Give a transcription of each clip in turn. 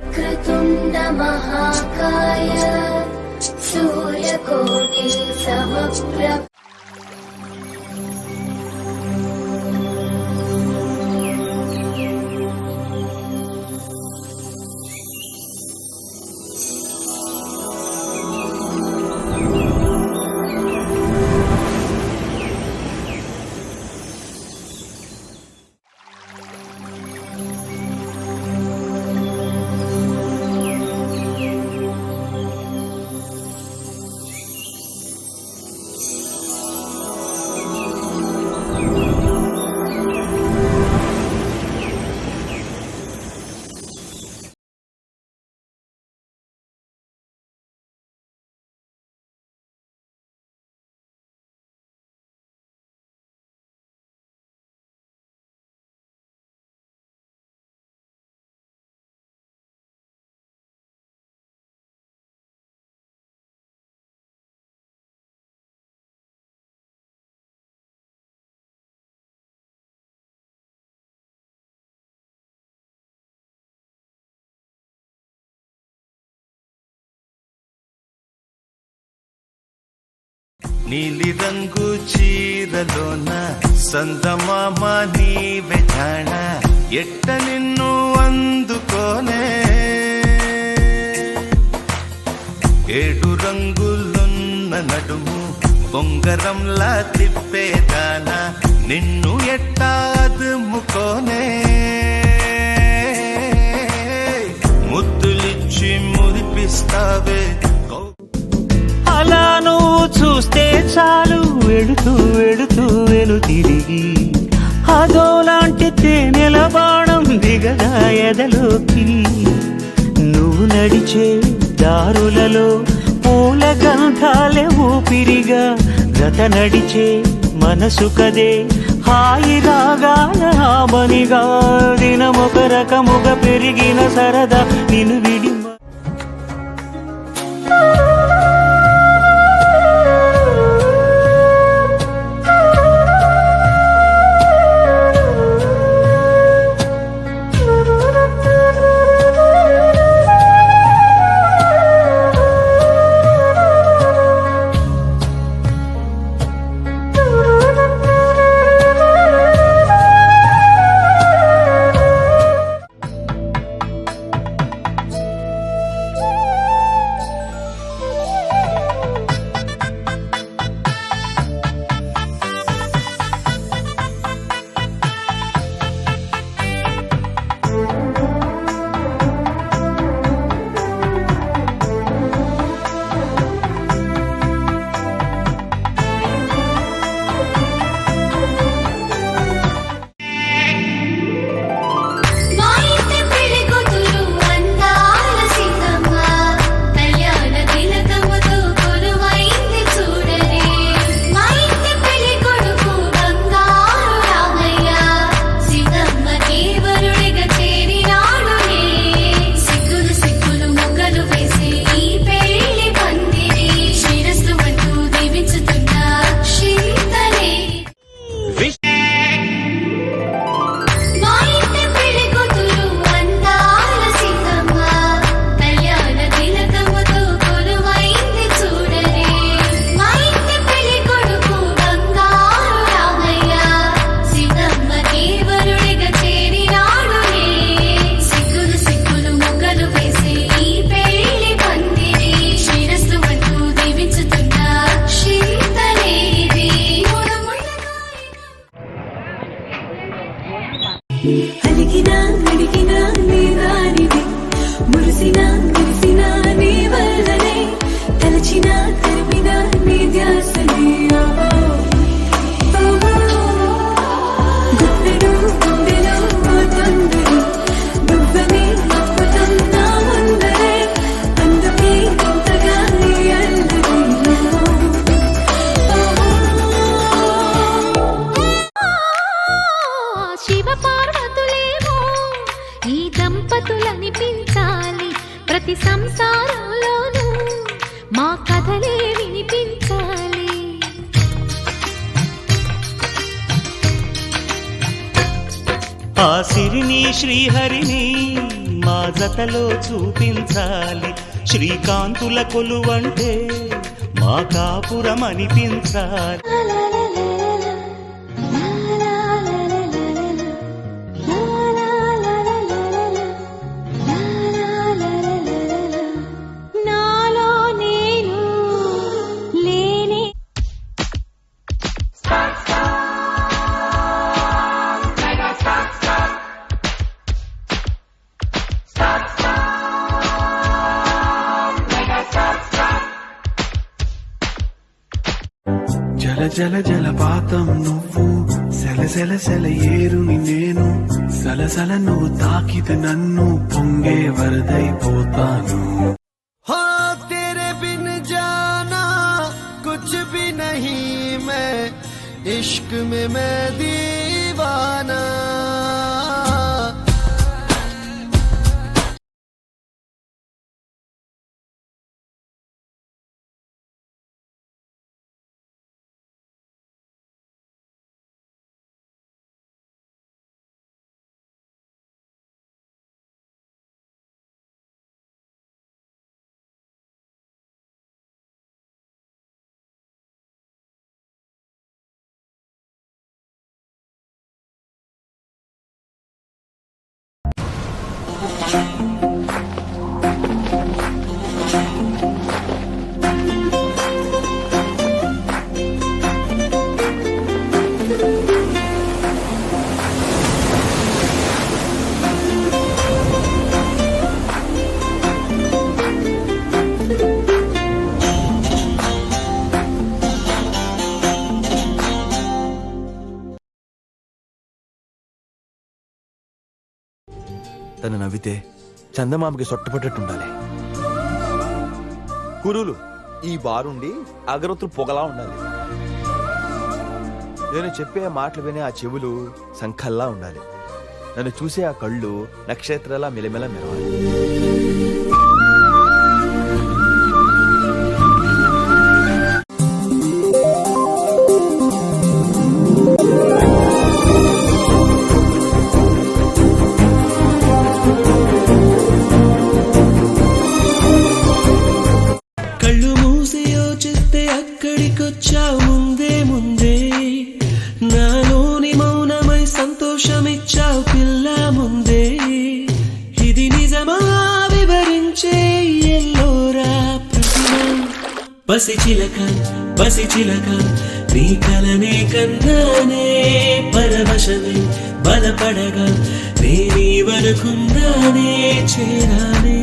क्रतुण्ड महाकाय सूर्यकोटि समप्रभ నీలి రంగు చీరలోన సందమామ నీవే జాణ ఎట్ట నిన్ను అందుకోనే ఏడు రంగులున్న నడుము బొంగరంలా తిప్పేదాన నిన్ను ఎట్టా అదుముకోనే ముద్దులిచ్చి మురిపిస్తావే అలా నువ్వు చూస్తే చాలు వెడుతూ వెడుతూ వెను తిరిగి అదోలాంటి తేనెల బాణం దిగగా ఎదలోకి నువ్వు నడిచే దారులలో పూల గంధాలే ఊపిరిగా గత నడిచే మనసు కదే హాయి రాగాల హామనిగా దినమొక రకముగా పెరిగిన సరదా నిన్ను విడి అలిగినా నడిగినా నీ దారిని మురిసినా మురిసినా నీ వల్లనే తలచినా తరిమినా నీ ధ్యాసనే ఓహో కనిపించాలి ప్రతి సంసారంలోనూ మా కథలే వినిపించాలి. ఆ సిరిని శ్రీహరిని మా జతలో చూపించాలి. శ్రీకాంతుల కొలువంటే మా కాపురం అనిపించాలి. నాలో నేను లేనే జల జల జలపాతం నువ్వు, సెల సెల సెల ఏరుని నేను, సలసల నువ్వు తాకితే నన్ను పొంగే వరదైపోతాను. हाँ तेरे बिन जाना कुछ भी नहीं, मैं इश्क में मैं दीवाना. తను నవ్వితే చందమామకి సొట్టపట్టేట్టుండాలి. కురులు ఈ బారుండి అగరొత్తులు పొగలా ఉండాలి. నేను చెప్పే మాటలు వినే ఆ చెవులు సంఖల్లా ఉండాలి. నన్ను చూసే ఆ కళ్ళు నక్షత్రాల మెలమెల మెరవాలి. కళ్ళు మూసి యోచిస్తే అక్కడికొచ్చావు ముందే ముందే. నాలోని మౌనమై సంతోషమిచ్చావు పిల్ల ముందే. ఇది నిజమా వివరించే ఎల్లోరా ప్రతిమ. పసిచిలక పసిచిలక నీ కలనే కన్నానే. పరవశమే బలపడగా నేనీ వరకుందానే చేరానే.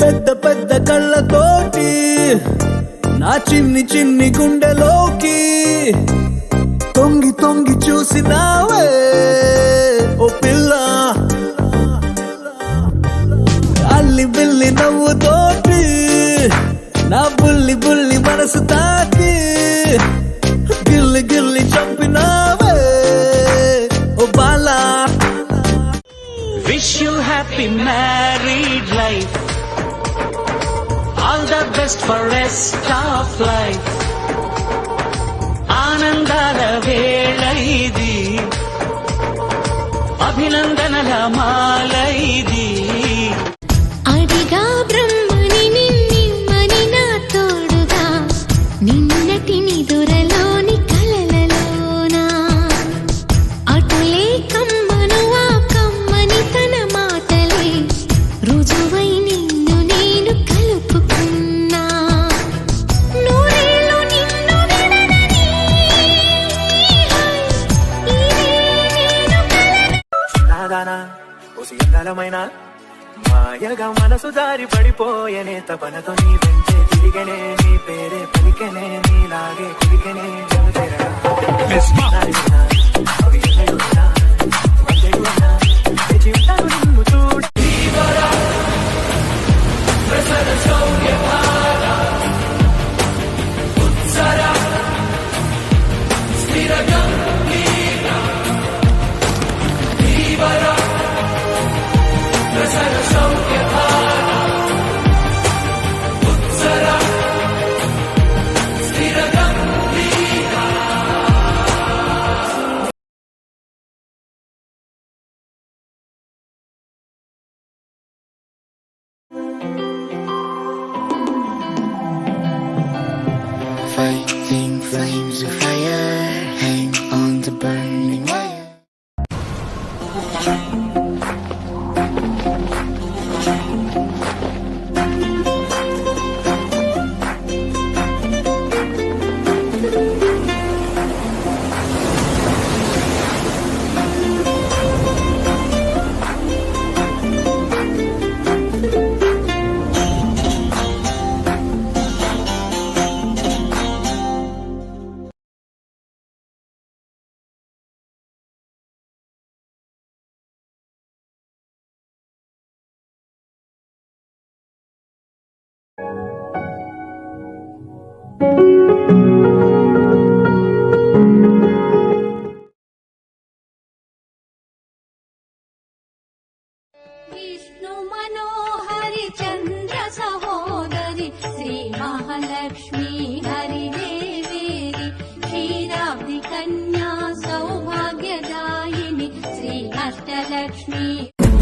పెద్ద పెద్ద కళ్ళతోటి నా చిన్ని చిన్ని గుండెలోకి తొంగి తొంగి చూసినావే ఓ పిల్ల. అల్లి బిల్లి నవ్వుతోటి నా బుల్లి బుల్లి మనసు తాకి గిల్లి గిల్లి చంపినావే ఓ Bala. Wish you happy married life. All the best for rest of life. ఆనందాల వేళ ఇది, అభినందనల మాల ఇది. అడిగా బ్రహ్మని నిన్నిమ్మని నా తోడుగా నిన్నటి నిదురలోని కలలలోనా. అటులే కమ్మను ఆ కమ్మని తన మాటలే రుజువై నిన్ను నేను కలుపుకున్నా. నూరేళ్ళు నిన్ను విడనని నాదానా ఓసి ఎందాలమైన మాయగా మనసు దారి పడిపోయనే. తపనతో నీ వెంటే తిరిగనే, నీ పేరే పలికెనే, నీలాగే కులికెనే జన్మ చేరగా. అవి ఎన్నడున్నా, వందెడున్నా, వేచి ఉంటాను నిన్ను చూడ. స్థిర గంభీర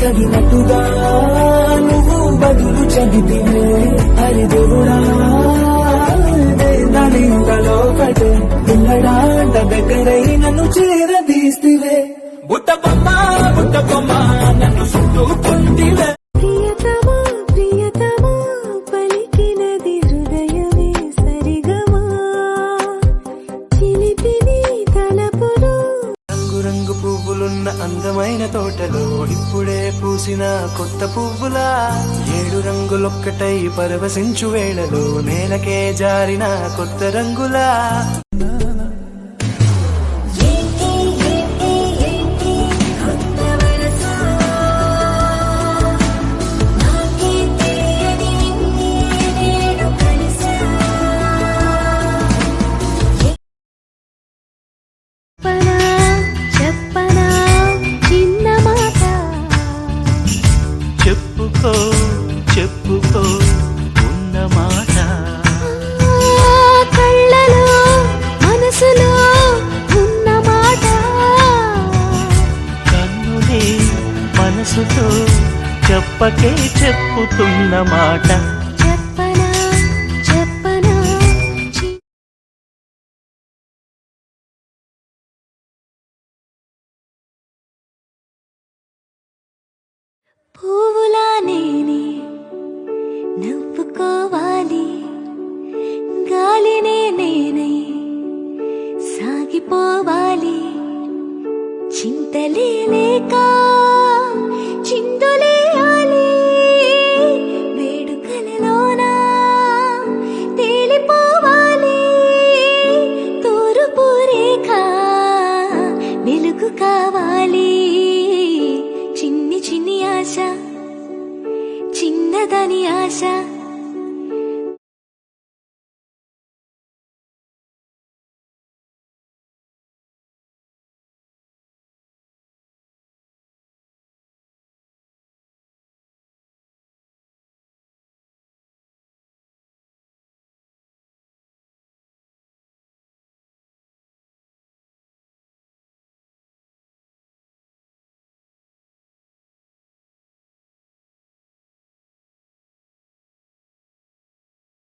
తగినట్టుగా నువ్వు బదులు చెబితివే హరి దేవుడా దాని లోపటే పిల్లడాంట దగ్గరై నన్ను చేరదీస్తివే బుట్ట బొమ్మ నన్ను చుట్టుకుంటివే ప్రియతమా ప్రియతమా పలికినది హృదయమే సరిగమా చిలిపిని తలపులో రంగు పువ్వులున్న అందమైన తోటలో ఇప్పుడే పూసిన కొత్త పువ్వులా 7 రంగులొక్కటై పరవశించు వేళలో నేలకే జారిన కొత్త రంగులా చెప్పనా చిన్న మాట చెప్పుకో చెప్పుకో ఉన్న మాట కళ్ళలో మనసులో ఉన్న మాట కన్నులే మనసుతో చెప్పకే చెప్పుతున్న మాట చెప్పనా చెప్పనా పువ్వులా నేనే నవ్వుకోవాలి గాలినే నేనై సాగిపోవాలి చింతలే